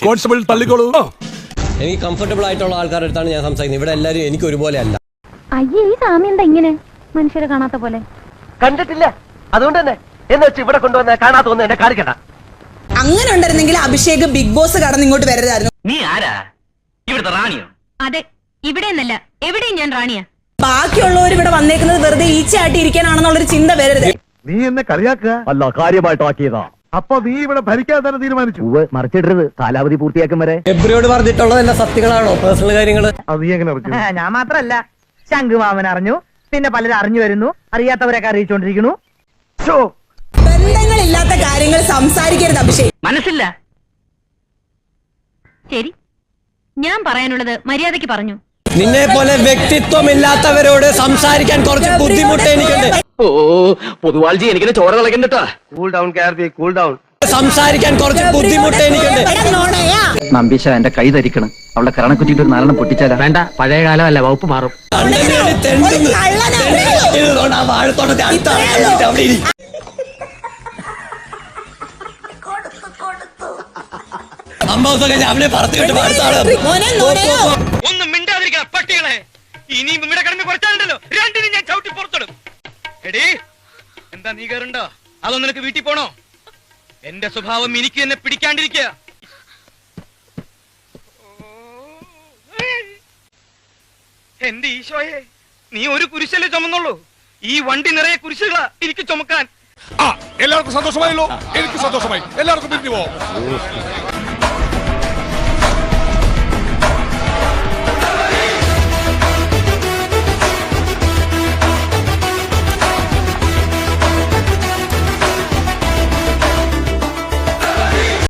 Constable തള്ളിക്കോളൂ. എനിക്ക് comfortable ആയിട്ടുള്ള ആൾക്കാരുടെ അടുത്താണ് ഞാൻ സംസാരിക്കുന്നത്. ഇവിടെ എല്ലാവരും എനിക്ക് ഒരുപോലെ അല്ല. അയ്യേ, ഈ സാമി എന്താ ഇങ്ങനെ മനുഷ്യരെ കാണാത്ത പോലെ? കണ്ടിട്ടില്ല, അതുകൊണ്ട് തന്നെ എന്ന് വെച്ച് ഇവിടെ കൊണ്ടുവന്ന കാണാത്ത ഒന്നും എന്നെ കാണിക്കണ്ട. അങ്ങനെ ഉണ്ടായിരുന്നെങ്കിൽ അഭിഷേക് ബിഗ് ബോസ് കടന്ന് ഇങ്ങോട്ട് വരരുതായിരുന്നു. നീ ആരാ? ഇവിടുത്തെ റാണിയോ? അതെ, ഇവിടെ എന്നല്ല എവിടെയും ഞാൻ റാണിയാ. ബാക്കിയുള്ളവർ ഇവിടെ വന്നേക്കുന്നത് വെറുതെ ഈച്ചയാട്ടി ഇരിക്കാനാണെന്നുള്ളൊരു ചിന്ത വരരുത്. നീ എന്നെ കളിയാക്കുക അല്ല, കാര്യമായിട്ടാക്കിയതാ. അപ്പൊ നീ ഇവിടെ ഭരിക്കാൻ തന്നെ തീരുമാനിച്ചു. മറിച്ചിടരുത്, കാലാവധി പൂർത്തിയാക്കും വരെ. ഫെബ്രുവരി പറഞ്ഞിട്ടുള്ളത് എല്ലാം സത്യങ്ങളാണോ? പേഴ്സണൽ കാര്യങ്ങള് അത് നീ എങ്ങനെ അറിഞ്ഞു? ഞാൻ മാത്രല്ല, ശംഖുമാമൻ അറിഞ്ഞു, പിന്നെ പലരും അറിഞ്ഞു വരുന്നു, അറിയാത്തവരൊക്കെ അറിയിച്ചോണ്ടിരിക്കുന്നു. ബന്ധങ്ങളില്ലാത്ത കാര്യങ്ങൾ സംസാരിക്കരുത് അഭിഷേക്. മനസ്സില്ല. ശരി, ഞാൻ പറയാനുള്ളത് മര്യാദയ്ക്ക് പറഞ്ഞു. നിന്നെ പോലെ വ്യക്തിത്വം ഇല്ലാത്തവരോട് സംസാരിക്കാൻ കുറച്ച് ബുദ്ധിമുട്ട് എനിക്കുണ്ട്. ഓ പൊതുവാൾജി, എനിക്കിനെ ചോര കളക്കണ്ടട്ടാ. Cool down Karthi, cool down. സംസാരിക്കാൻ കുറച്ച് ബുദ്ധിമുട്ട് എനിക്കുണ്ട്. നമ്പീശ എന്റെ കൈ ധരിക്കണം. അവളെ കരണക്കുറ്റിട്ട് ഒരു നാലെണ്ണം പൊട്ടിച്ചാലാ. വേണ്ട, പഴയ കാലമല്ല, വകുപ്പ് മാറും. ഒന്നും മിണ്ടാതിരിക്കണ പട്ടികളെ. ഇനിയും ഇവിടെ കിടന്ന് കുറച്ചാലുണ്ടല്ലോ, രണ്ടിനും ഞാൻ ചവിട്ടി പുറത്തിടും. എടീ, എന്താ നീ കയറുണ്ടോ? അതോ നിനക്ക് വീട്ടിൽ പോണോ? എന്റെ സ്വഭാവം എനിക്ക് എന്നെ പിടിക്കാണ്ടിരിക്കുക. എന്റെ ഈശോയെ, നീ ഒരു കുരിശല്ലേ ചുമന്നുള്ളൂ? ഈ വണ്ടി നിറയെ കുരിശുകളാ എനിക്ക് ചുമക്കാൻ. എല്ലാവർക്കും സന്തോഷമായല്ലോ. എനിക്ക് സന്തോഷമായി. എല്ലാവർക്കും പിരിഞ്ഞു പോവാം.